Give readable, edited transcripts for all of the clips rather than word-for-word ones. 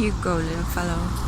You go, little fellow.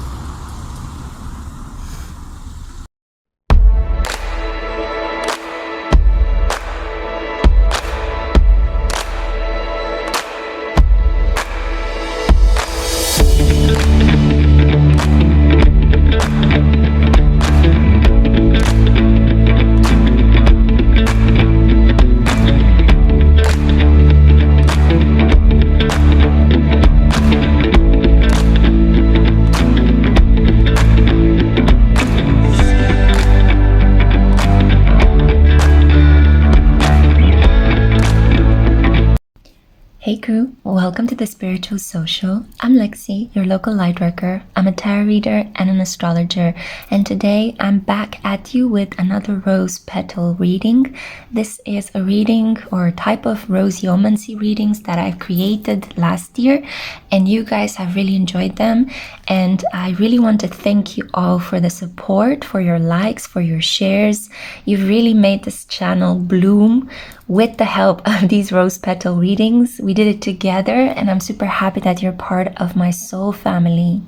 Hey crew, welcome to the Spiritual Social. I'm Lexi, your local lightworker. I'm a tarot reader and an astrologer, and today I'm back at you with another rose petal reading. This is a reading or type of roseomancy readings that I've created last year, and you guys have really enjoyed them, and I really want to thank you all for the support, for your likes, for your shares. You've really made this channel bloom with the help of these rose petal readings. We did it together, and I'm super happy that you're part of my soul family.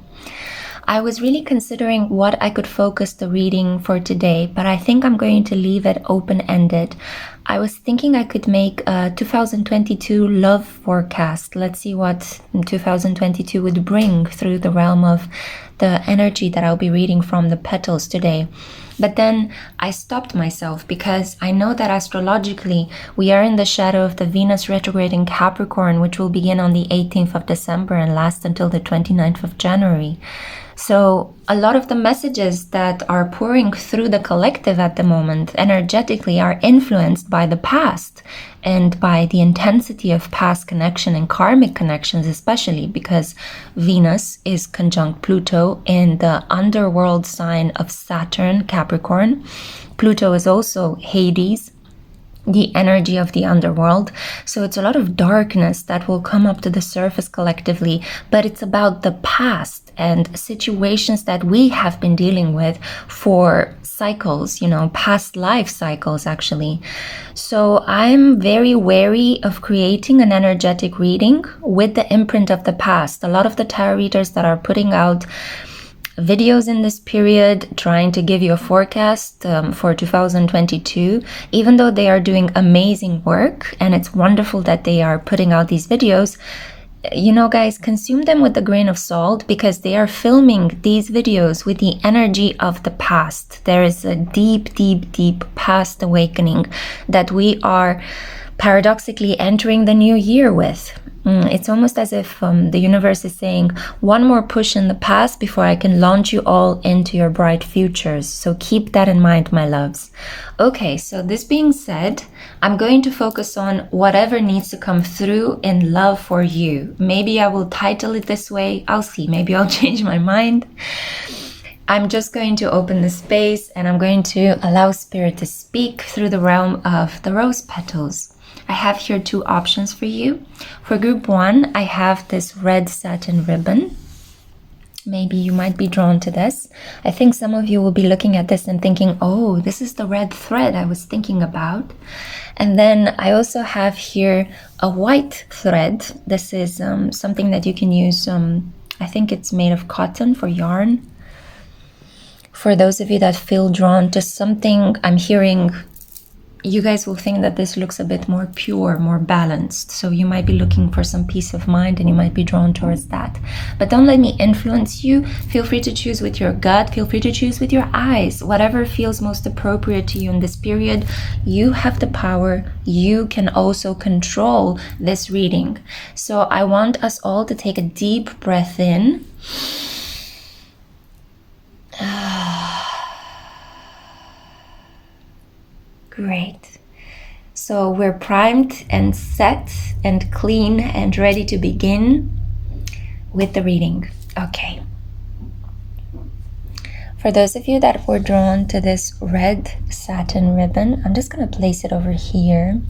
I was really considering what I could focus the reading for today, but I think I'm going to leave it open-ended. I was thinking I could make a 2022 love forecast. Let's see what 2022 would bring through the realm of the energy that I'll be reading from the petals today. But then I stopped myself because I know that astrologically we are in the shadow of the Venus retrograde in Capricorn, which will begin on the 18th of December and last until the 29th of January. So a lot of the messages that are pouring through the collective at the moment energetically are influenced by the past and by the intensity of past connection and karmic connections, especially because Venus is conjunct Pluto in the underworld sign of Saturn, Capricorn. Pluto is also Hades, the energy of the underworld. So it's a lot of darkness that will come up to the surface collectively, but it's about the past and situations that we have been dealing with for cycles, past life cycles actually. So I'm very wary of creating an energetic reading with the imprint of the past. A lot of the tarot readers that are putting out videos in this period trying to give you a forecast for 2022, even though they are doing amazing work and it's wonderful that they are putting out these videos, guys, consume them with a grain of salt because they are filming these videos with the energy of the past. There is a deep, deep, deep past awakening that we are paradoxically entering the new year with. It's almost as if the universe is saying, one more push in the past before I can launch you all into your bright futures. So keep that in mind, my loves. Okay, so this being said, I'm going to focus on whatever needs to come through in love for you. Maybe I will title it this way. I'll see. Maybe I'll change my mind. I'm just going to open the space and I'm going to allow Spirit to speak through the realm of the rose petals. I have here two options for you. For group one, I have this red satin ribbon. Maybe you might be drawn to this. I think some of you will be looking at this and thinking, oh, this is the red thread I was thinking about. And then I also have here a white thread. This is something that you can use. I think it's made of cotton for yarn. For those of you that feel drawn to something, I'm hearing you guys will think that this looks a bit more pure, more balanced. So you might be looking for some peace of mind and you might be drawn towards that. But don't let me influence you. Feel free to choose with your gut. Feel free to choose with your eyes. Whatever feels most appropriate to you in this period, you have the power. You can also control this reading. So I want us all to take a deep breath in. Great. So we're primed and set and clean and ready to begin with the reading. Okay. For those of you that were drawn to this red satin ribbon, I'm just going to place it over here.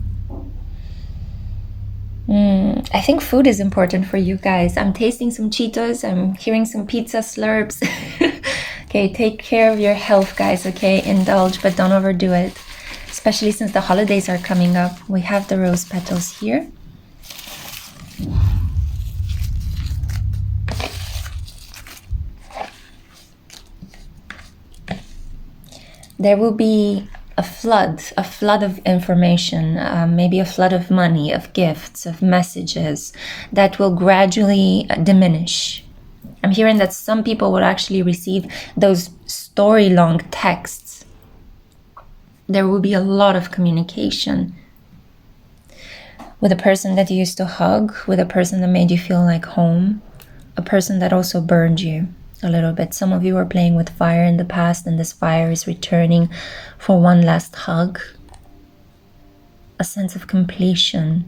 I think food is important for you guys. I'm tasting some Cheetos. I'm hearing some pizza slurps. Okay, take care of your health, guys, okay? Indulge, but don't overdo it. Especially since the holidays are coming up. We have the rose petals here. there will be a flood of information, maybe a flood of money, of gifts, of messages that will gradually diminish. I'm hearing that some people will actually receive those story-long texts. There will be a lot of communication with a person that you used to hug, with a person that made you feel like home, a person that also burned you a little bit. Some of you are playing with fire in the past, and this fire is returning for one last hug. A sense of completion.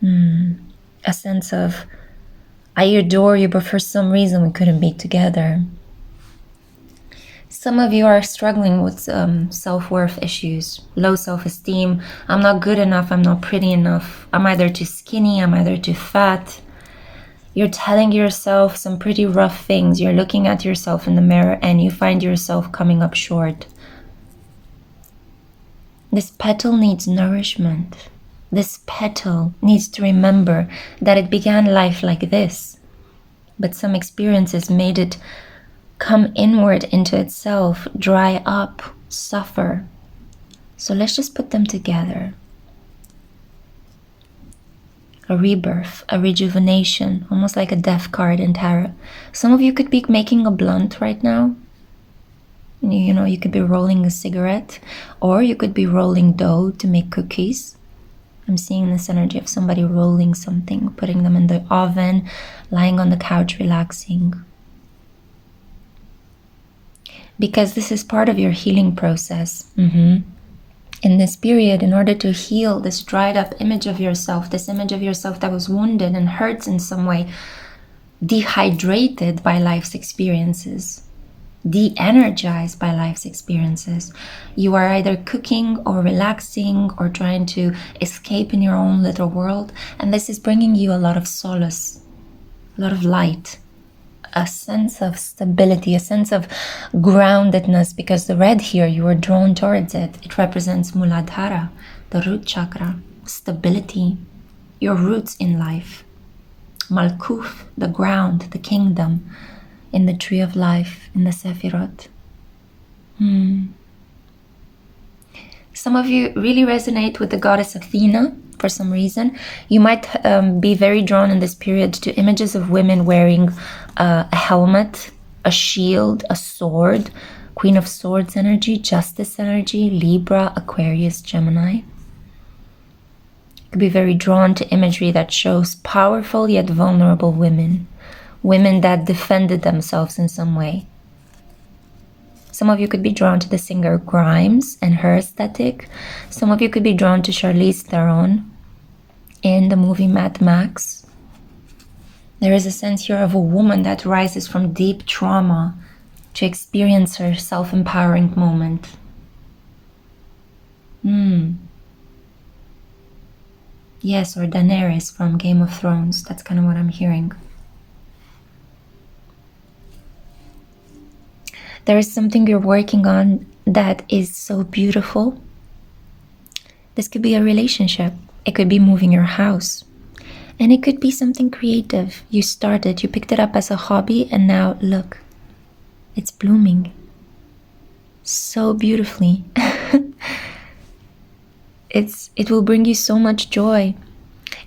A sense of, I adore you, but for some reason we couldn't be together. Some of you are struggling with self-worth issues, low self-esteem. I'm not good enough, I'm not pretty enough. I'm either too skinny, I'm either too fat. You're telling yourself some pretty rough things. You're looking at yourself in the mirror and you find yourself coming up short. This petal needs nourishment. This petal needs to remember that it began life like this, but some experiences made it come inward into itself, dry up, suffer. So let's just put them together. A rebirth, a rejuvenation, almost like a death card in tarot. Some of you could be making a blunt right now. You know, you could be rolling a cigarette, or you could be rolling dough to make cookies. I'm seeing this energy of somebody rolling something, putting them in the oven, lying on the couch, relaxing. Because this is part of your healing process. In this period, in order to heal this dried up image of yourself, this image of yourself that was wounded and hurts in some way, dehydrated by life's experiences, de-energized by life's experiences, you are either cooking or relaxing or trying to escape in your own little world, and this is bringing you a lot of solace, a lot of light, a sense of stability, a sense of groundedness, because the red here, you are drawn towards it. It represents Muladhara, the root chakra, stability, your roots in life. Malkuth, the ground, the kingdom, in the tree of life, in the Sephirot. Some of you really resonate with the goddess Athena for some reason. You might be very drawn in this period to images of women wearing a helmet, a shield, a sword, Queen of Swords energy, Justice energy, Libra, Aquarius, Gemini. Could be very drawn to imagery that shows powerful yet vulnerable women, women that defended themselves in some way. Some of you could be drawn to the singer Grimes and her aesthetic. Some of you could be drawn to Charlize Theron in the movie Mad Max. There is a sense here of a woman that rises from deep trauma to experience her self-empowering moment. Yes, or Daenerys from Game of Thrones. That's kind of what I'm hearing. There is something you're working on that is so beautiful. This could be a relationship. It could be moving your house. And it could be something creative. You started, you picked it up as a hobby, and now look, it's blooming so beautifully. It will bring you so much joy.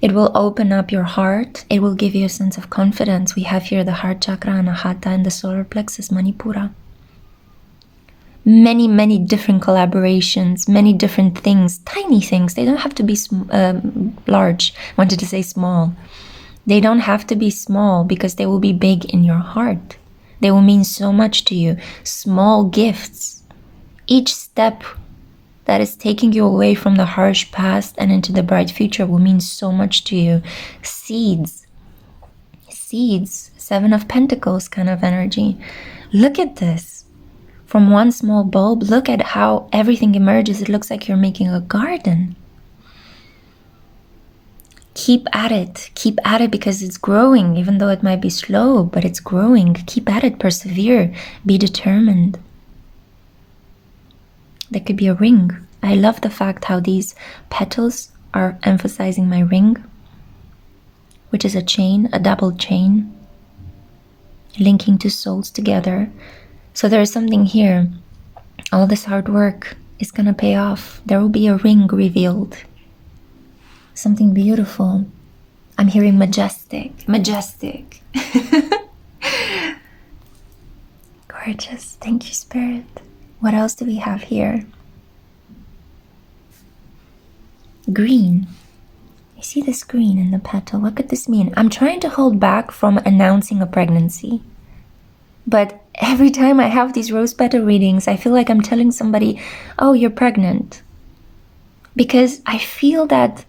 It will open up your heart. It will give you a sense of confidence. We have here the heart chakra, Anahata, and the solar plexus, Manipura. Many, many different collaborations, many different things, tiny things. They don't have to be large. I wanted to say small. They don't have to be small because they will be big in your heart. They will mean so much to you. Small gifts. Each step that is taking you away from the harsh past and into the bright future will mean so much to you. Seeds. Seeds. 7 of Pentacles kind of energy. Look at this. From one small bulb, look at how everything emerges. It looks like you're making a garden. Keep at it. Keep at it because it's growing, even though it might be slow, but it's growing. Keep at it. Persevere. Be determined. There could be a ring. I love the fact how these petals are emphasizing my ring, which is a chain, a double chain, linking two souls together. So there is something here All this hard work is gonna pay off. There will be a ring revealed. Something beautiful. I'm hearing majestic. Majestic. Gorgeous. Thank you, Spirit. What else do we have here? Green. You see this green in the petal. What could this mean? I'm trying to hold back from announcing a pregnancy. But every time I have these rose petal readings, I feel like I'm telling somebody, oh, you're pregnant. Because I feel that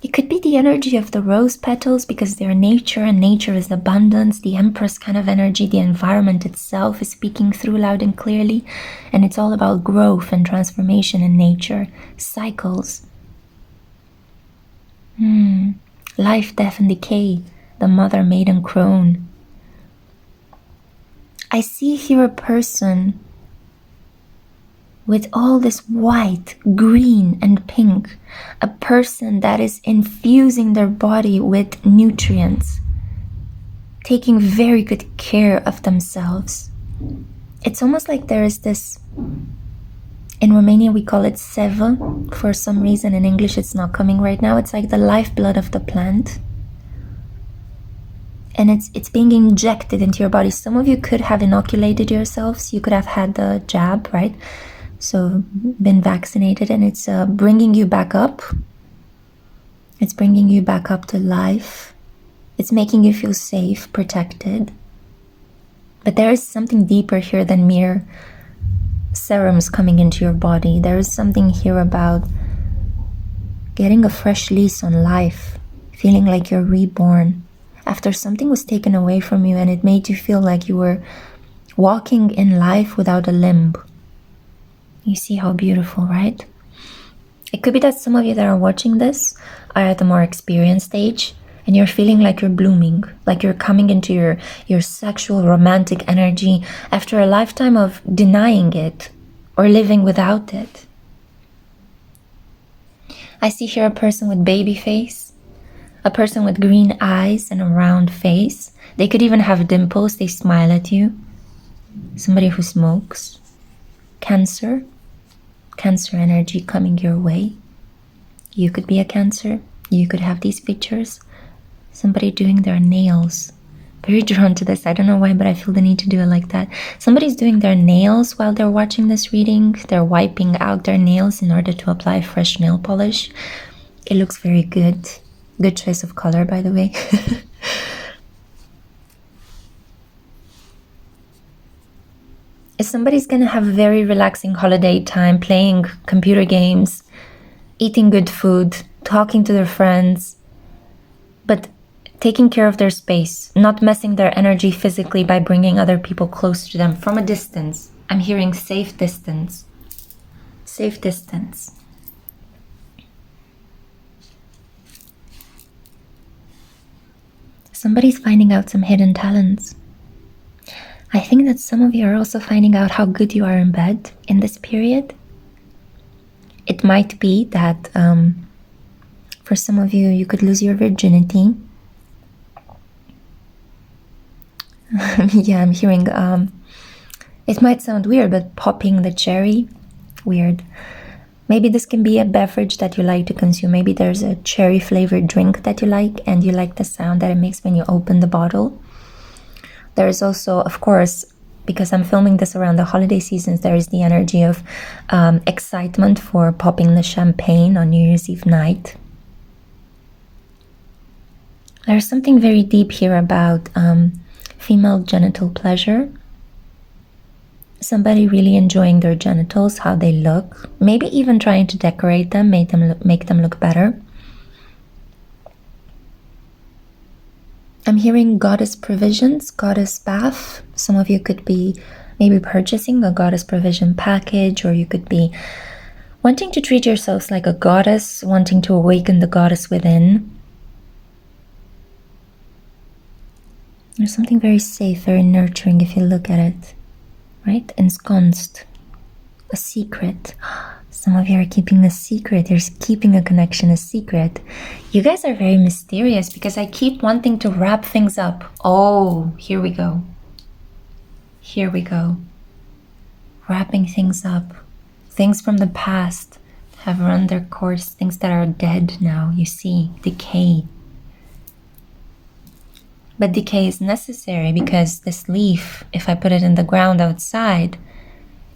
it could be the energy of the rose petals because they're nature, and nature is abundance, the Empress kind of energy. The environment itself is speaking through loud and clearly. And it's all about growth and transformation in nature, cycles. Life, death, and decay, the mother, maiden, crone. I see here a person with all this white, green, and pink. A person that is infusing their body with nutrients, taking very good care of themselves. It's almost like there is this, in Romania we call it seva. For some reason in English it's not coming right now. It's like the lifeblood of the plant. And it's being injected into your body. Some of you could have inoculated yourselves. You could have had the jab, right? So been vaccinated, and it's bringing you back up. It's bringing you back up to life. It's making you feel safe, protected. But there is something deeper here than mere serums coming into your body. There is something here about getting a fresh lease on life, feeling like you're reborn after something was taken away from you and it made you feel like you were walking in life without a limb. You see how beautiful, right? It could be that some of you that are watching this are at a more experienced stage and you're feeling like you're blooming, like you're coming into your sexual romantic energy after a lifetime of denying it or living without it. I see here a person with baby face, a person with green eyes and a round face. They could even have dimples, they smile at you. Somebody who smokes. Cancer energy coming your way. You could be a Cancer. You could have these features. Somebody doing their nails. Very drawn to this. I don't know why, but I feel the need to do it like that. Somebody's doing their nails while they're watching this reading. They're wiping out their nails in order to apply fresh nail polish. It looks very good. Good choice of color, by the way. If somebody's gonna have a very relaxing holiday time, playing computer games, eating good food, talking to their friends, but taking care of their space, not messing their energy physically by bringing other people close to them from a distance. I'm hearing safe distance. Safe distance. Somebody's finding out some hidden talents. I think that some of you are also finding out how good you are in bed in this period. It might be that for some of you, you could lose your virginity. Yeah, I'm hearing, it might sound weird, but popping the cherry, weird. Maybe this can be a beverage that you like to consume. Maybe there's a cherry flavored drink that you like and you like the sound that it makes when you open the bottle. There is also, of course, because I'm filming this around the holiday seasons, there is the energy of excitement for popping the champagne on New Year's Eve night. There's something very deep here about female genital pleasure. Somebody really enjoying their genitals, how they look, maybe even trying to decorate them, make them look better. I'm hearing goddess provisions, goddess bath. Some of you could be maybe purchasing a goddess provision package, or you could be wanting to treat yourselves like a goddess, wanting to awaken the goddess within. There's something very safe, very nurturing if you look at it, right? Ensconced, a secret. Some of you are keeping a secret. You're keeping a connection a secret. You guys are very mysterious because I keep wanting to wrap things up. Oh, here we go. Here we go. wrapping things up. Things from the past have run their course, things that are dead now, you see, decay. But decay is necessary because this leaf, if I put it in the ground outside,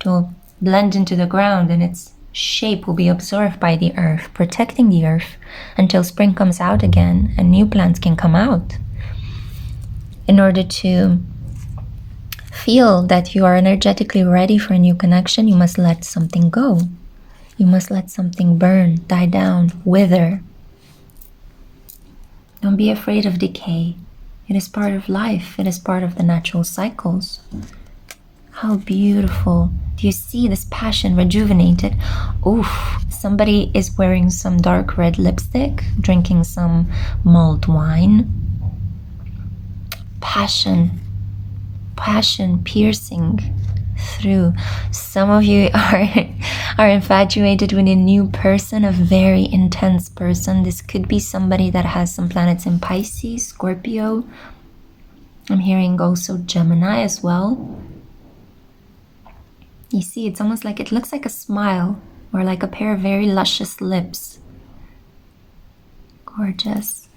it will blend into the ground and its shape will be absorbed by the earth, protecting the earth until spring comes out again and new plants can come out. In order to feel that you are energetically ready for a new connection, you must let something go. You must let something burn, die down, wither. Don't be afraid of decay. It is part of life. It is part of the natural cycles. How beautiful. Do you see this passion rejuvenated? Oof, somebody is wearing some dark red lipstick, drinking some mulled wine. Passion piercing through. Some of you are infatuated with a new person, a very intense person. This could be somebody that has some planets in Pisces, Scorpio. I'm hearing also Gemini as well. You see, it's almost like it looks like a smile or like a pair of very luscious lips. Gorgeous.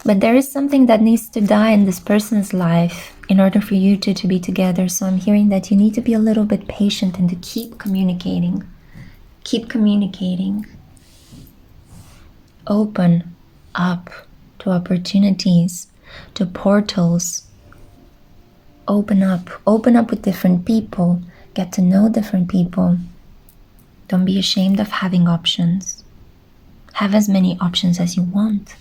But there is something that needs to die in this person's life in order for you two to be together. So I'm hearing that you need to be a little bit patient and to keep communicating. Keep communicating. Open up to opportunities, to portals. Open up with different people. Get to know different people. Don't be ashamed of having options. Have as many options as you want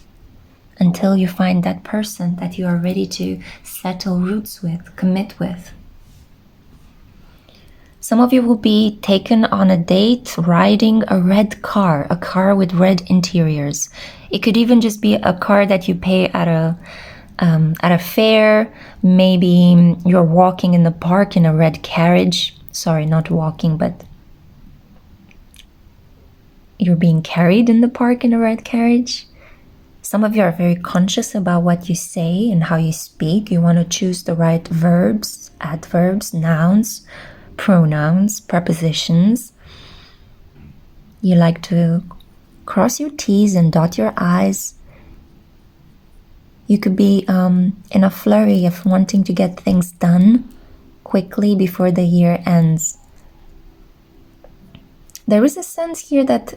until you find that person that you are ready to settle roots with, commit with. Some of you will be taken on a date riding a red car, a car with red interiors. It could even just be a car that you pay at a fair. Maybe you're walking in the park in a red carriage. Sorry, not walking, but you're being carried in the park in a red carriage. Some of you are very conscious about what you say and how you speak. You want to choose the right verbs, adverbs, nouns, pronouns, prepositions. You like to cross your T's and dot your I's. You could be in a flurry of wanting to get things done quickly before the year ends. There is a sense here that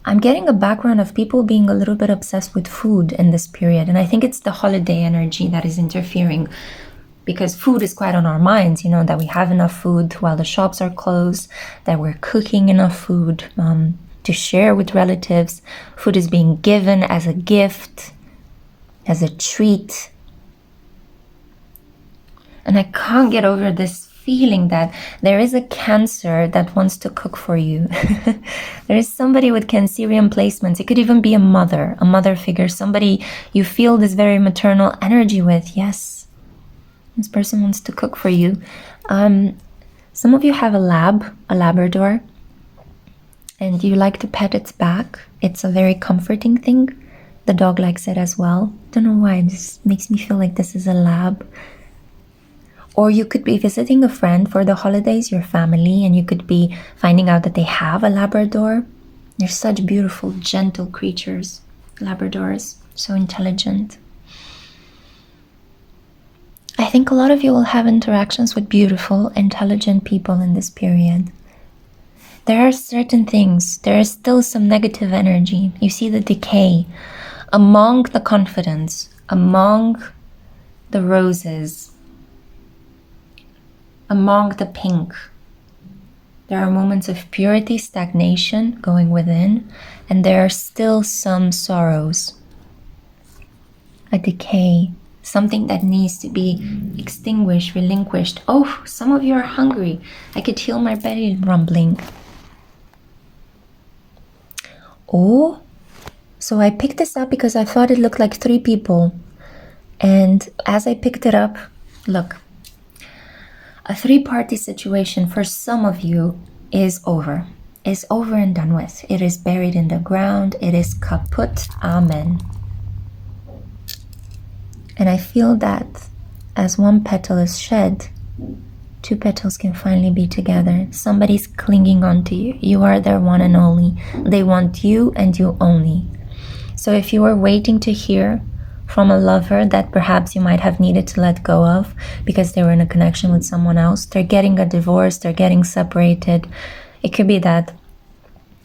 I'm getting a background of people being a little bit obsessed with food in this period. And I think it's the holiday energy that is interfering, because food is quite on our minds, you know, that we have enough food while the shops are closed, that we're cooking enough food to share with relatives. Food is being given as a gift, as a treat. And I can't get over this feeling that there is a Cancer that wants to cook for you. There is somebody with Cancerian placements. It could even be a mother figure, somebody you feel this very maternal energy with. Yes, this person wants to cook for you. Some of you have a Labrador, and you like to pet its back. It's a very comforting thing. The dog likes it as well. Don't know why, this makes me feel like this is a lab. Or you could be visiting a friend for the holidays, your family, and you could be finding out that they have a Labrador. They're such beautiful, gentle creatures, Labradors, so intelligent. I think a lot of you will have interactions with beautiful, intelligent people in this period. There are certain things, there is still some negative energy. You see the decay among the confidence, among the roses, among the pink. There are moments of purity, stagnation going within, and there are still some sorrows, a decay, something that needs to be extinguished, relinquished. Oh, some of you are hungry. I could feel my belly rumbling. Oh, so I picked this up because I thought it looked like 3 people. And as I picked it up, look, a 3-party situation for some of you is over. Is over and done with. It is buried in the ground. It is kaput. Amen. And I feel that as one petal is shed, Two petals can finally be together. Somebody's clinging on to you. You are their one and only. They want you and you only. So if you were waiting to hear from a lover that perhaps you might have needed to let go of because they were in a connection with someone else, they're getting a divorce, they're getting separated. It could be that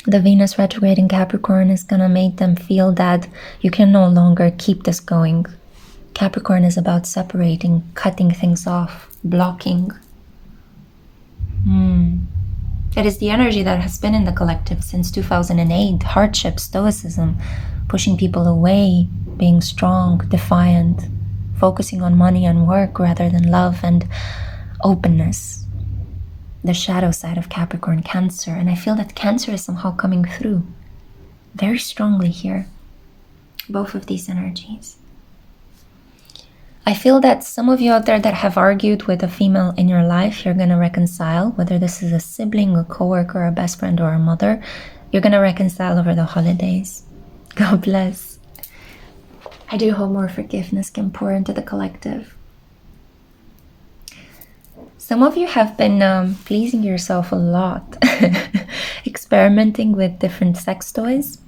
the Venus retrograde in Capricorn is going to make them feel that you can no longer keep this going. Capricorn is about separating, cutting things off, blocking. It is the energy that has been in the collective since 2008. Hardship, stoicism, pushing people away, being strong, defiant, focusing on money and work rather than love and openness. The shadow side of Capricorn, Cancer. And I feel that Cancer is somehow coming through very strongly here. Both of these energies. I feel that some of you out there that have argued with a female in your life, you're going to reconcile, whether this is a sibling, a coworker, a best friend, or a mother. You're going to reconcile over the holidays. God bless. I do hope more forgiveness can pour into the collective. Some of you have been pleasing yourself a lot, experimenting with different sex toys.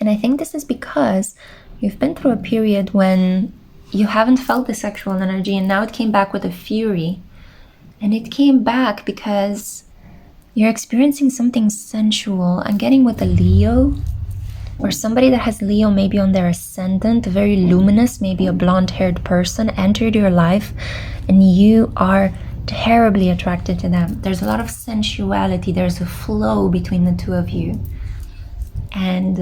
And I think this is because you've been through a period when you haven't felt the sexual energy, and now it came back with a fury. And it came back because you're experiencing something sensual. I'm getting with a Leo, or somebody that has Leo maybe on their ascendant, very luminous, maybe a blonde-haired person entered your life, and you are terribly attracted to them. There's a lot of sensuality. There's a flow between the two of you. And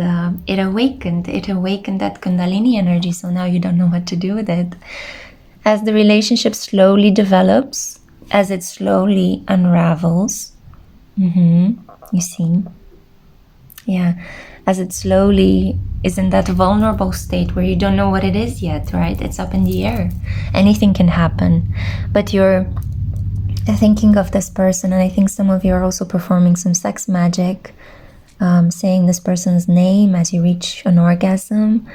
it awakened that Kundalini energy, so now you don't know what to do with it. As the relationship slowly develops, as it slowly unravels, you see, yeah, as it slowly is in that vulnerable state where you don't know what it is yet, right? It's up in the air. Anything can happen, but you're thinking of this person, and I think some of you are also performing some sex magic, saying this person's name as you reach an orgasm,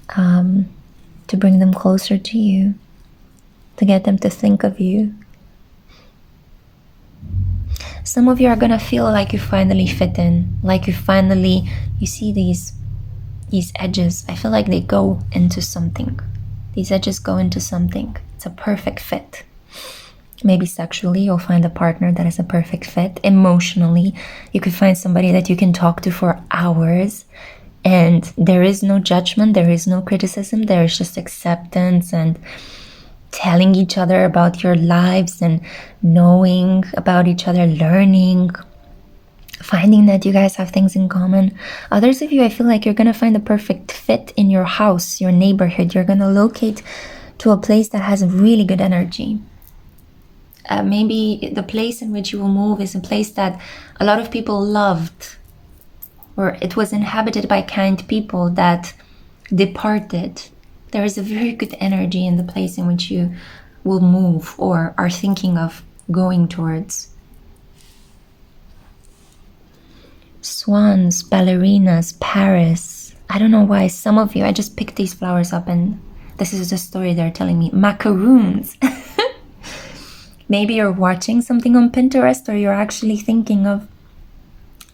to bring them closer to you, to get them to think of you. Some of you are gonna feel like you finally fit in, like you see these edges. I feel like they go into something. These edges go into something. It's a perfect fit. Maybe sexually, you'll find a partner that is a perfect fit. Emotionally, you could find somebody that you can talk to for hours, and there is no judgment, there is no criticism, there is just acceptance and telling each other about your lives and knowing about each other, learning, finding that you guys have things in common. Others of you, I feel like you're going to find the perfect fit in your house, your neighborhood. You're going to locate to a place that has really good energy. Maybe the place in which you will move is a place that a lot of people loved, or it was inhabited by kind people that departed. There is a very good energy in the place in which you will move or are thinking of going towards. Swans, ballerinas, Paris. I don't know why some of you, I just picked these flowers up and this is the story they're telling me. Macaroons. Maybe you're watching something on Pinterest, or you're actually thinking of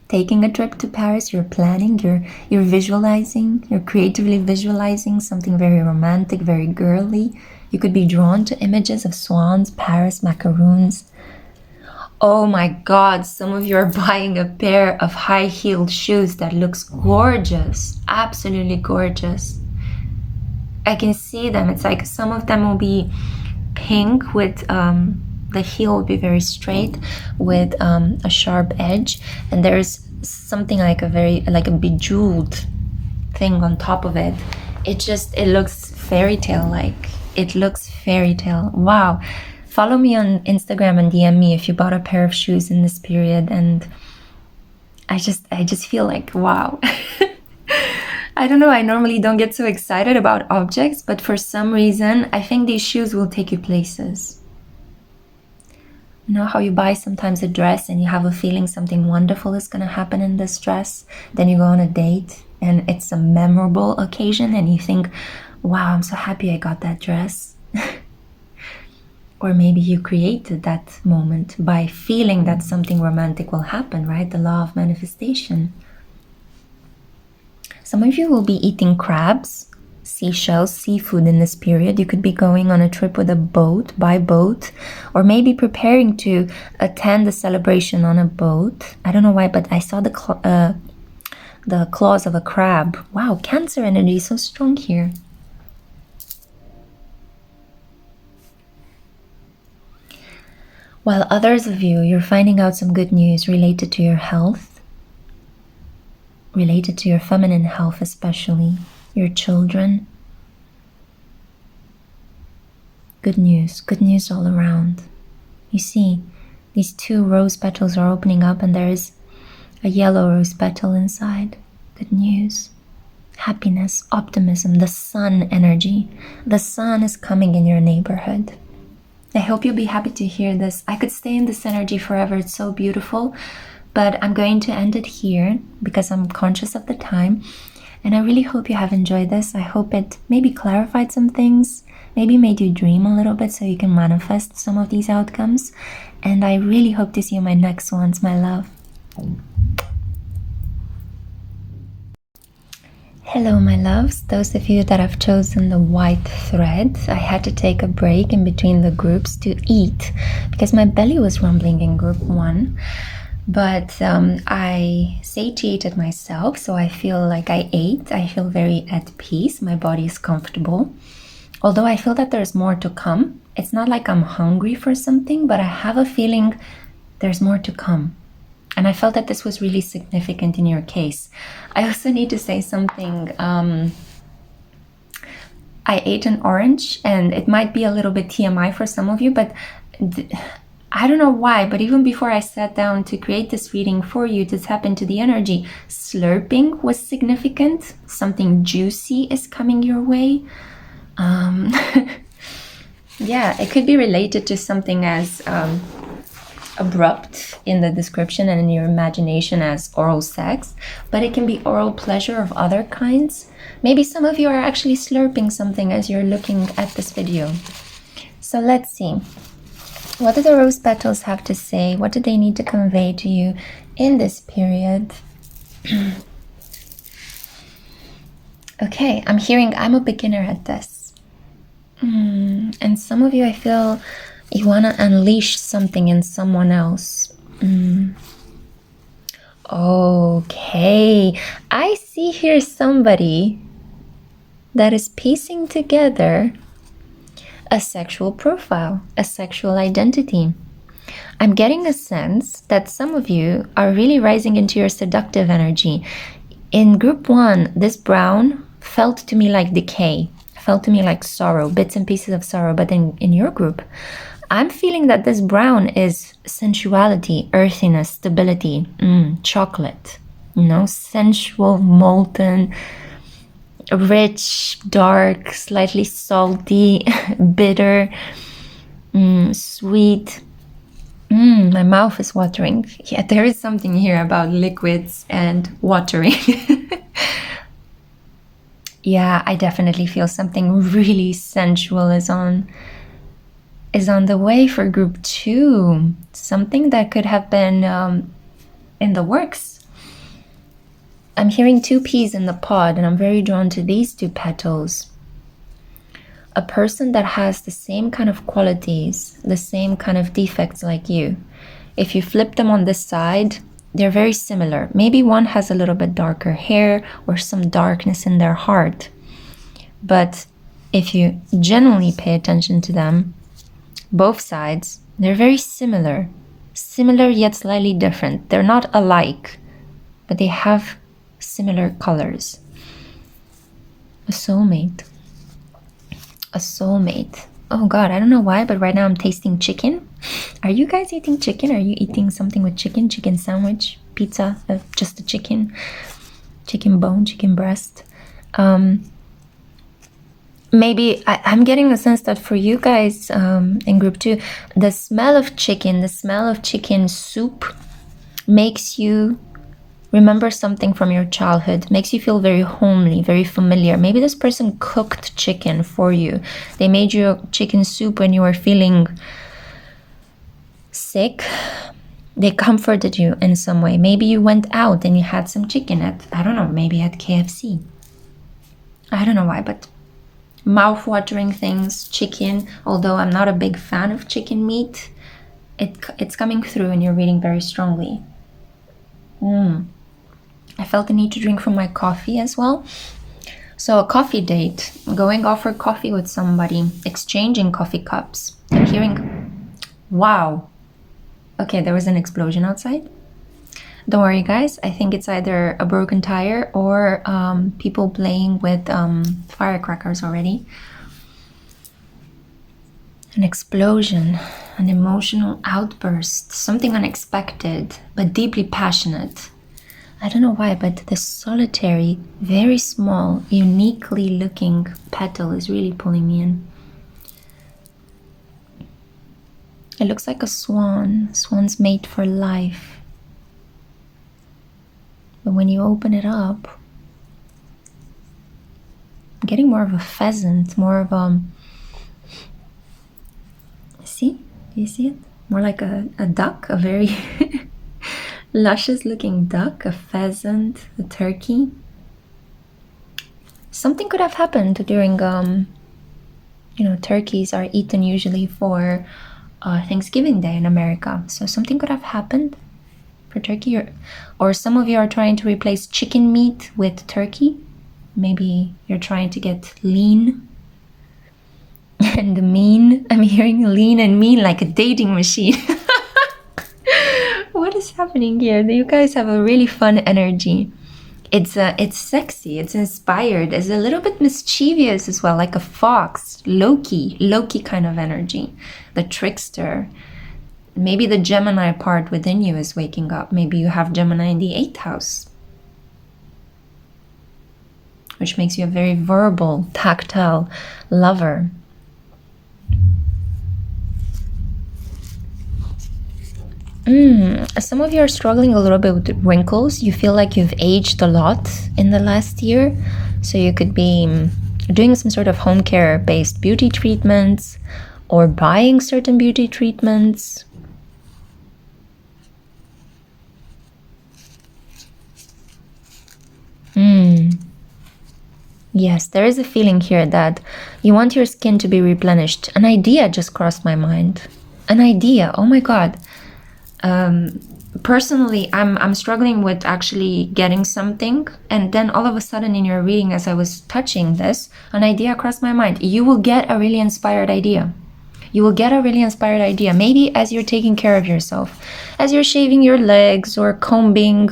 taking a trip to Paris. You're planning, you're visualizing, you're creatively visualizing something very romantic, very girly. You could be drawn to images of swans, Paris, macaroons. Oh my God, some of you are buying a pair of high-heeled shoes that looks gorgeous, absolutely gorgeous. I can see them. It's like some of them will be pink with the heel will be very straight with a sharp edge, and there's something like a bejeweled thing on top of it. It looks fairy tale like. It looks fairy tale. Wow. Follow me on Instagram and DM me if you bought a pair of shoes in this period, and I just feel like wow. I don't know, I normally don't get so excited about objects, but for some reason I think these shoes will take you places. You know how you buy sometimes a dress and you have a feeling something wonderful is going to happen in this dress? Then you go on a date and it's a memorable occasion and you think, wow, I'm so happy I got that dress. Or maybe you created that moment by feeling that something romantic will happen, right? The law of manifestation. Some of you will be eating crabs, seashells, seafood in this period. You could be going on a trip with a boat, by boat, or maybe preparing to attend a celebration on a boat. I don't know why, but I saw the claws of a crab. Wow, Cancer energy is so strong here. While others of you, you're finding out some good news related to your health, related to your feminine health especially, your children. Good news all around. You see, these two rose petals are opening up and there is a yellow rose petal inside. Good news. Happiness, optimism, the sun energy. The sun is coming in your neighborhood. I hope you'll be happy to hear this. I could stay in this energy forever. It's so beautiful. But I'm going to end it here because I'm conscious of the time. And I really hope you have enjoyed this. I hope it maybe clarified some things, maybe made you dream a little bit so you can manifest some of these outcomes. And I really hope to see you in my next ones, my love. Hello, my loves. Those of you that have chosen the white thread, I had to take a break in between the groups to eat because my belly was rumbling in group 1. But I satiated myself, so I feel like I ate. I feel very at peace. My body is comfortable. Although I feel that there's more to come. It's not like I'm hungry for something, but I have a feeling there's more to come. And I felt that this was really significant in your case. I also need to say something. I ate an orange, and it might be a little bit TMI for some of you, but I don't know why, but even before I sat down to create this reading for you to tap into the energy, slurping was significant. Something juicy is coming your way. Yeah, it could be related to something as abrupt in the description and in your imagination as oral sex, but it can be oral pleasure of other kinds. Maybe some of you are actually slurping something as you're looking at this video. So let's see. What do the rose petals have to say? What do they need to convey to you in this period? Okay, I'm hearing I'm a beginner at this. And some of you, I feel you want to unleash something in someone else. Okay, I see here somebody that is piecing together a sexual profile, a sexual identity. I'm getting a sense that some of you are really rising into your seductive energy. In group 1, this brown felt to me like decay, felt to me like sorrow, bits and pieces of sorrow. But in your group, I'm feeling that this brown is sensuality, earthiness, stability, chocolate, sensual, molten, rich, dark, slightly salty, bitter, sweet. My mouth is watering. Yeah, there is something here about liquids and watering. Yeah, I definitely feel something really sensual is on the way for group 2. Something that could have been in the works. I'm hearing 2 peas in the pod, and I'm very drawn to these 2 petals. A person that has the same kind of qualities, the same kind of defects like you. If you flip them on this side, they're very similar. Maybe one has a little bit darker hair or some darkness in their heart. But if you genuinely pay attention to them, both sides, they're very similar. Similar yet slightly different. They're not alike, but they have similar colors. A soulmate. A soulmate. Oh God, I don't know why, but right now I'm tasting chicken. Are you guys eating chicken? Are you eating something with chicken? Chicken sandwich, pizza, just a chicken bone, chicken breast. Maybe I'm getting a sense that for you guys in group 2, the smell of chicken soup makes you remember something from your childhood, makes you feel very homely, very familiar. Maybe this person cooked chicken for you. They made you chicken soup when you were feeling sick. They comforted you in some way. Maybe you went out and you had some chicken at, I don't know, maybe at KFC. I don't know why, but mouth-watering things, chicken, although I'm not a big fan of chicken meat, it's coming through and you're reading very strongly. I felt the need to drink from my coffee as well. So a coffee date, going off for coffee with somebody, exchanging coffee cups. I'm hearing, wow. Okay, there was an explosion outside. Don't worry, guys. I think it's either a broken tire or people playing with firecrackers already. An explosion, an emotional outburst, something unexpected, but deeply passionate. I don't know why, but the solitary, very small, uniquely looking petal is really pulling me in. It looks like a swan. Swan's mate for life. But when you open it up, I'm getting more of a pheasant, more of a... See? Do you see it? More like a duck, a very luscious looking duck, a pheasant, a turkey. Something could have happened during, turkeys are eaten usually for Thanksgiving Day in America. So something could have happened for turkey, or some of you are trying to replace chicken meat with turkey. Maybe you're trying to get lean and mean. I'm hearing lean and mean like a dating machine. What is happening here? You guys have a really fun energy. It's sexy, it's inspired, it's a little bit mischievous as well, like a fox, Loki kind of energy, the trickster. Maybe the Gemini part within you is waking up. Maybe you have Gemini in the 8th house, which makes you a very verbal, tactile lover. Some of you are struggling a little bit with wrinkles. You feel like you've aged a lot in the last year. So you could be doing some sort of home care based beauty treatments or buying certain beauty treatments. Yes, there is a feeling here that you want your skin to be replenished. An idea just crossed my mind. An idea. Oh my God. Personally, I'm struggling with actually getting something, and then all of a sudden in your reading, as I was touching this, an idea crossed my mind. You will get a really inspired idea. You will get a really inspired idea. Maybe as you're taking care of yourself, as you're shaving your legs or combing,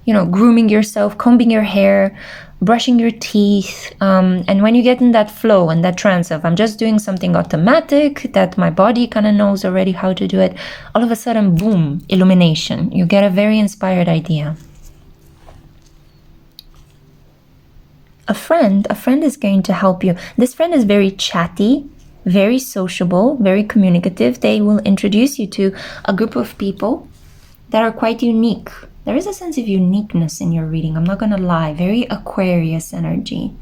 grooming yourself, combing your hair, brushing your teeth, and when you get in that flow and that trance of I'm just doing something automatic that my body kind of knows already how to do it, all of a sudden, boom, illumination. You get a very inspired idea. A friend is going to help you. This friend is very chatty, very sociable, very communicative. They will introduce you to a group of people that are quite unique. There is a sense of uniqueness in your reading. I'm not going to lie. Very Aquarius energy.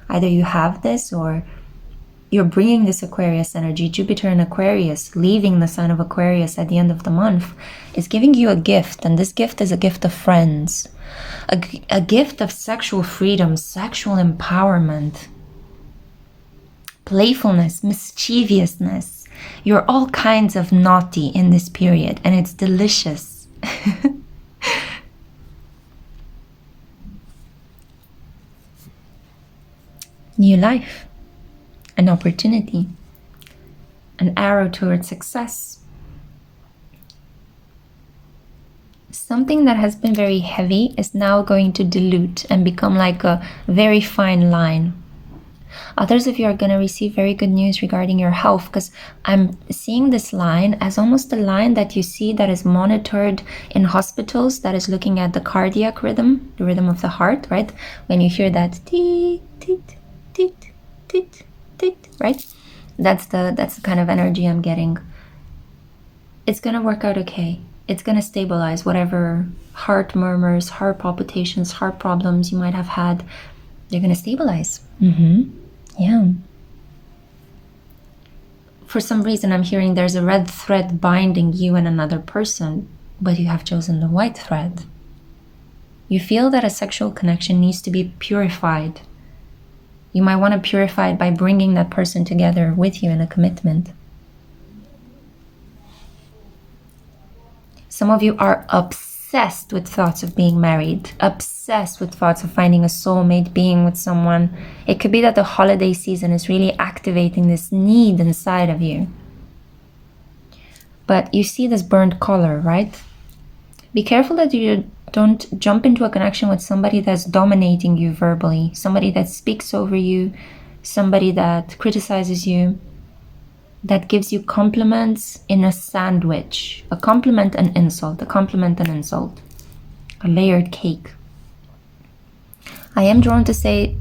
Either you have this or you're bringing this Aquarius energy. Jupiter in Aquarius, leaving the sign of Aquarius at the end of the month, is giving you a gift. And this gift is a gift of friends. A gift of sexual freedom, sexual empowerment, playfulness, mischievousness. You're all kinds of naughty in this period, and it's delicious. New life, an opportunity, an arrow towards success. Something that has been very heavy is now going to dilute and become like a very fine line. Others of you are going to receive very good news regarding your health, because I'm seeing this line as almost a line that you see that is monitored in hospitals, that is looking at the cardiac rhythm, the rhythm of the heart, right? When you hear that teet, teet, teet, teet, teet, right? That's the kind of energy I'm getting. It's going to work out okay. it's going to stabilize whatever heart murmurs, heart palpitations, heart problems you might have had. They're going to stabilize. Yeah. For some reason, I'm hearing there's a red thread binding you and another person, but you have chosen the white thread. You feel that a sexual connection needs to be purified. You might want to purify it by bringing that person together with you in a commitment. Some of you are obsessed with thoughts of being married, obsessed with thoughts of finding a soulmate, being with someone. It could be that the holiday season is really activating this need inside of you. But you see this burnt color, right? Be careful that you don't jump into a connection with somebody that's dominating you verbally, somebody that speaks over you, somebody that criticizes you, that gives you compliments in a sandwich. A compliment and insult, a compliment and insult. A layered cake. I am drawn to say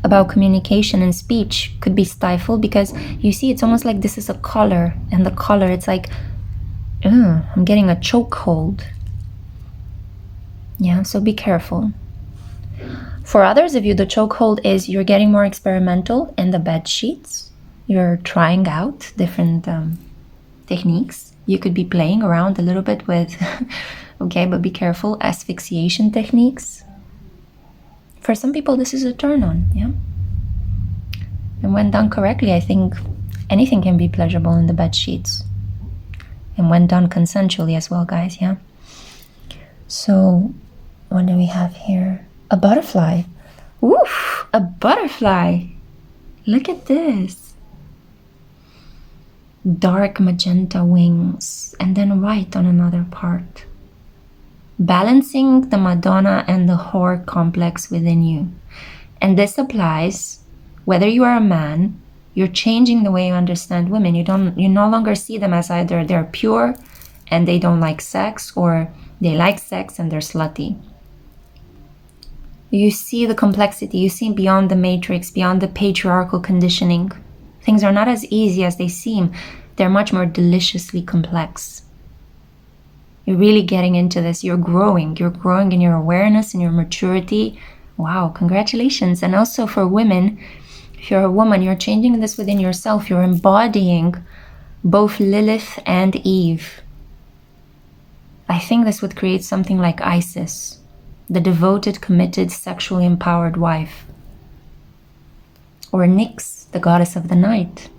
about communication and speech could be stifled because you see it's almost like this is a collar, and the collar, it's like, I'm getting a chokehold. Yeah, so be careful. For others of you, the chokehold is you're getting more experimental in the bed sheets. You're trying out different techniques. You could be playing around a little bit with, okay, but be careful, asphyxiation techniques. For some people, this is a turn on, yeah? And when done correctly, I think anything can be pleasurable in the bed sheets. And when done consensually as well, guys, yeah? So, what do we have here? A butterfly. Oof, a butterfly. Look at this. Dark magenta wings and then white on another part. Balancing the Madonna and the whore complex within you. And this applies whether you are a man, you're changing the way you understand women. You no longer see them as either they're pure and they don't like sex, or they like sex and they're slutty. You see the complexity, you see beyond the matrix, beyond the patriarchal conditioning. Things are not as easy as they seem. They're much more deliciously complex. You're really getting into this. You're growing in your awareness and your maturity. Wow, congratulations. And also for women, if you're a woman, you're changing this within yourself. You're embodying both Lilith and Eve. I think this would create something like Isis, the devoted, committed, sexually empowered wife. Or Nyx, the goddess of the night,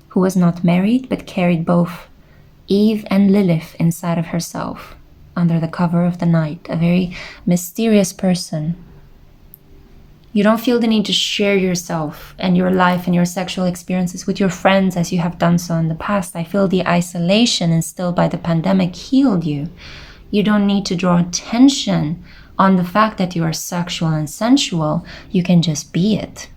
who was not married but carried both Eve and Lilith inside of herself under the cover of the night. A very mysterious person. You don't feel the need to share yourself and your life and your sexual experiences with your friends as you have done so in the past. I feel the isolation instilled by the pandemic healed you. You don't need to draw attention on the fact that you are sexual and sensual. You can just be it.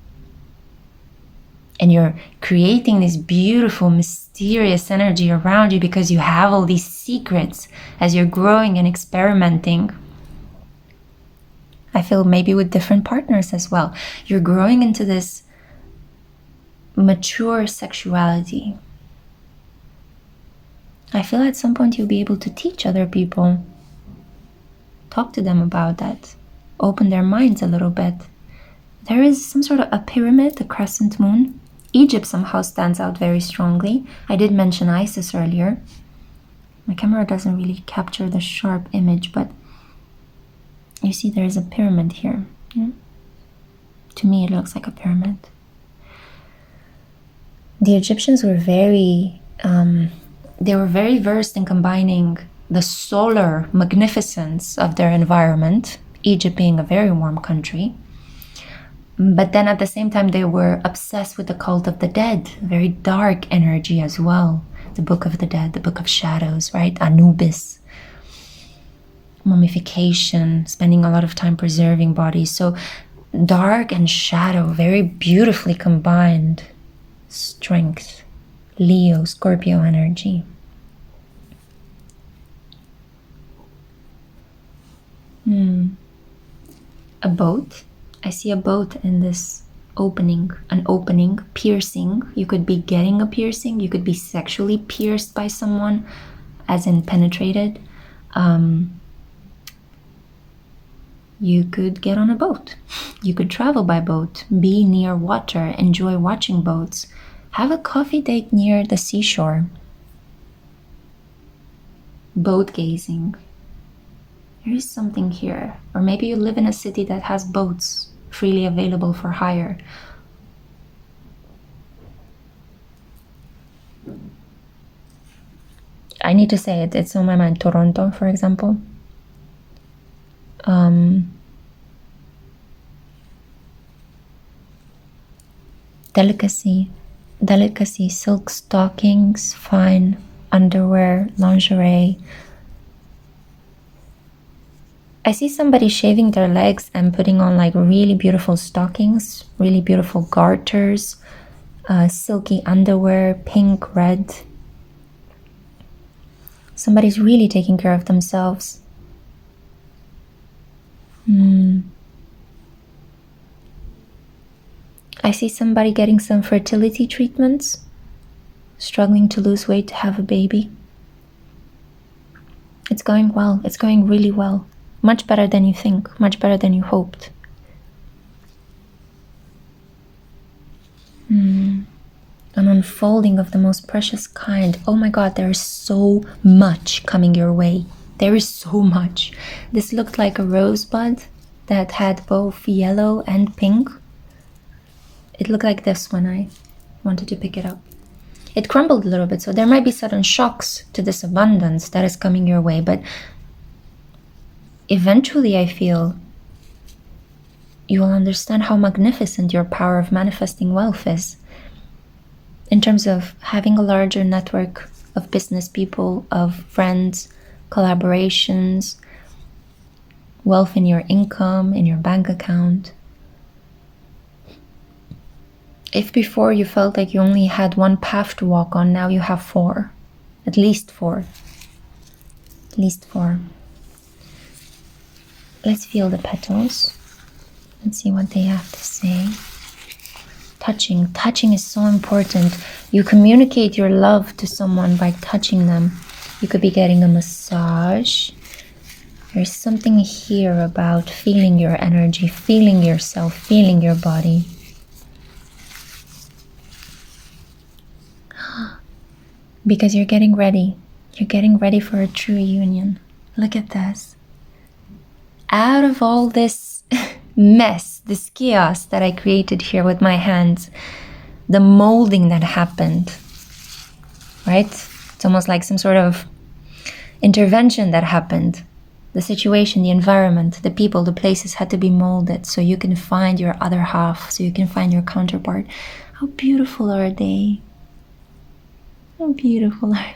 And you're creating this beautiful, mysterious energy around you because you have all these secrets as you're growing and experimenting. I feel maybe with different partners as well. You're growing into this mature sexuality. I feel at some point you'll be able to teach other people. Talk to them about that. Open their minds a little bit. There is some sort of a pyramid, a crescent moon. Egypt somehow stands out very strongly. I did mention Isis earlier. My camera doesn't really capture the sharp image, but you see there is a pyramid here. Yeah? To me, it looks like a pyramid. The Egyptians were very versed in combining the solar magnificence of their environment, Egypt being a very warm country, but then at the same time they were obsessed with the cult of the dead, very dark energy as well. The Book of the Dead, the Book of Shadows, right? Anubis. Mummification, spending a lot of time preserving bodies. So dark and shadow, very beautifully combined. Strength, Leo, Scorpio energy. A boat. I see a boat in this opening, an opening, piercing. You could be getting a piercing. You could be sexually pierced by someone, as in penetrated. You could get on a boat. You could travel by boat, be near water, enjoy watching boats, have a coffee date near the seashore. Boat gazing. There is something here. Or maybe you live in a city that has boats freely available for hire. I need to say it. It's on my mind. Toronto, for example. Delicacy, silk stockings, fine underwear, lingerie. I see somebody shaving their legs and putting on like really beautiful stockings, really beautiful garters, silky underwear, pink, red. Somebody's really taking care of themselves. I see somebody getting some fertility treatments, struggling to lose weight to have a baby. It's going well. It's going really well. Much better than you think, much better than you hoped. An unfolding of the most precious kind. Oh my God, there is so much coming your way. There is so much. This looked like a rosebud that had both yellow and pink. It looked like this when I wanted to pick it up. It crumbled a little bit, so there might be sudden shocks to this abundance that is coming your way, but eventually I feel you will understand how magnificent your power of manifesting wealth is. In terms of having a larger network of business people, of friends, collaborations, wealth in your income, in your bank account. If before you felt like you only had one path to walk on, now you have 4. At least 4. At least 4. Let's feel the petals. Let's see what they have to say. Touching. Touching is so important. You communicate your love to someone by touching them. You could be getting a massage. There's something here about feeling your energy, feeling yourself, feeling your body. Because you're getting ready. You're getting ready for a true union. Look at this. Out of all this mess, this chaos that I created here with my hands, the molding that happened, right? It's almost like some sort of intervention that happened. The situation, the environment, the people, the places had to be molded so you can find your other half, so you can find your counterpart. How beautiful are they? How beautiful are they?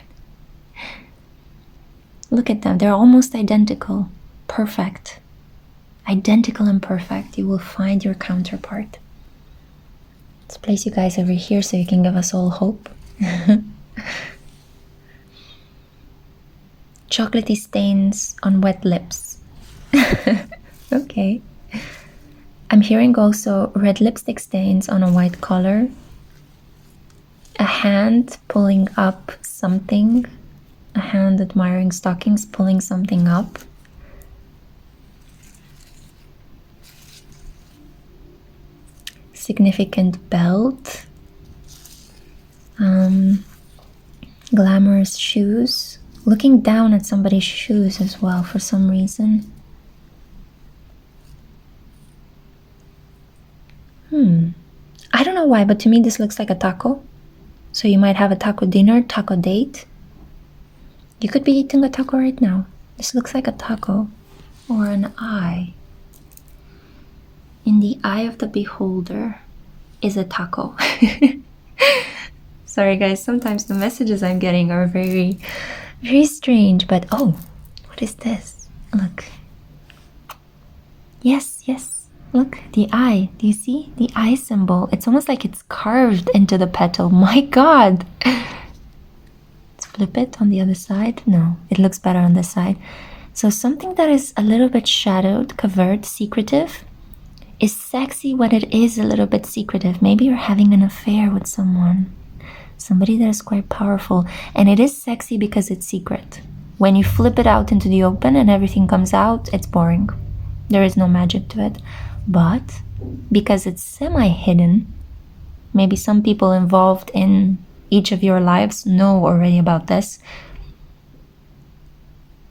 Look at them. They're almost identical. Perfect. Identical and perfect. You will find your counterpart. Let's place you guys over here so you can give us all hope. Chocolatey stains on wet lips. Okay. I'm hearing also red lipstick stains on a white collar. A hand pulling up something. A hand admiring stockings, pulling something up. Significant belt. Glamorous shoes. Looking down at somebody's shoes as well for some reason. I don't know why, but to me this looks like a taco. So you might have a taco dinner, taco date. You could be eating a taco right now. This looks like a taco or an eye. In the eye of the beholder is a taco. Sorry guys, sometimes the messages I'm getting are very, very strange, but oh, what is this? Look. Yes, look, the eye. Do you see the eye symbol? It's almost like it's carved into the petal. My God. Let's flip it on the other side. No, it looks better on this side. So something that is a little bit shadowed, covered, secretive is sexy when it is a little bit secretive. Maybe you're having an affair with someone. Somebody that is quite powerful. And it is sexy because it's secret. When you flip it out into the open and everything comes out, it's boring. There is no magic to it. But because it's semi-hidden, maybe some people involved in each of your lives know already about this.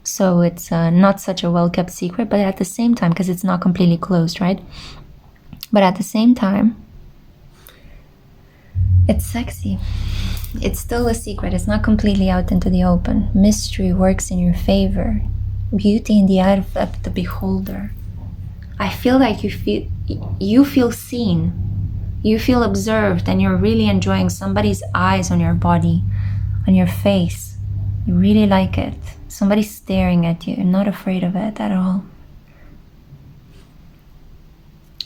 So it's not such a well-kept secret, but at the same time, because it's not completely closed, right? But at the same time, it's sexy. It's still a secret. It's not completely out into the open. Mystery works in your favor. Beauty in the eye of the beholder. I feel like you feel seen. You feel observed, and you're really enjoying somebody's eyes on your body, on your face. You really like it. Somebody's staring at you. You're not afraid of it at all.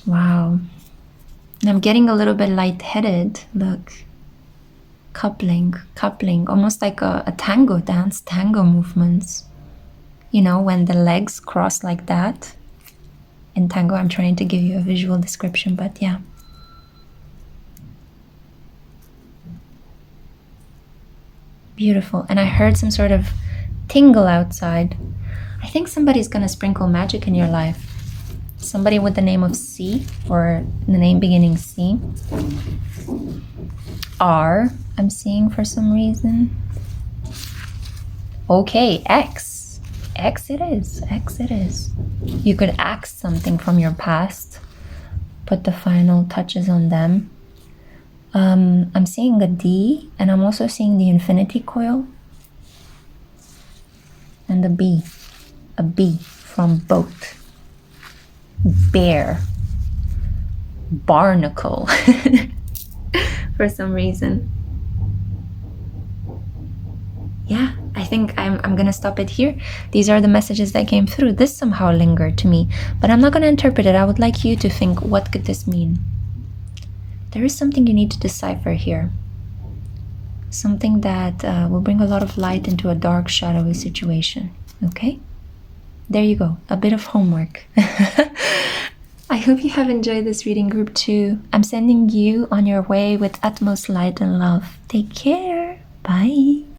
Wow. And I'm getting a little bit lightheaded. Look. Coupling, almost like a tango dance, tango movements. You know, when the legs cross like that. In tango, I'm trying to give you a visual description, but yeah. Beautiful. And I heard some sort of tingle outside. I think somebody's gonna sprinkle magic in your life. Somebody with the name of C, or the name beginning C. R, I'm seeing for some reason. Okay, X. X it is. X it is. You could axe something from your past. Put the final touches on them. I'm seeing a D, and I'm also seeing the infinity coil. And a B. A B from boat. Bear. Barnacle. For some reason. Yeah, I think I'm gonna stop it here. These are the messages that came through. This somehow lingered to me, but I'm not gonna interpret it. I would like you to think, what could this mean? There is something you need to decipher here. Something that will bring a lot of light into a dark, shadowy situation. Okay? There you go. A bit of homework. I hope you have enjoyed this reading, group 2. I'm sending you on your way with utmost light and love. Take care. Bye.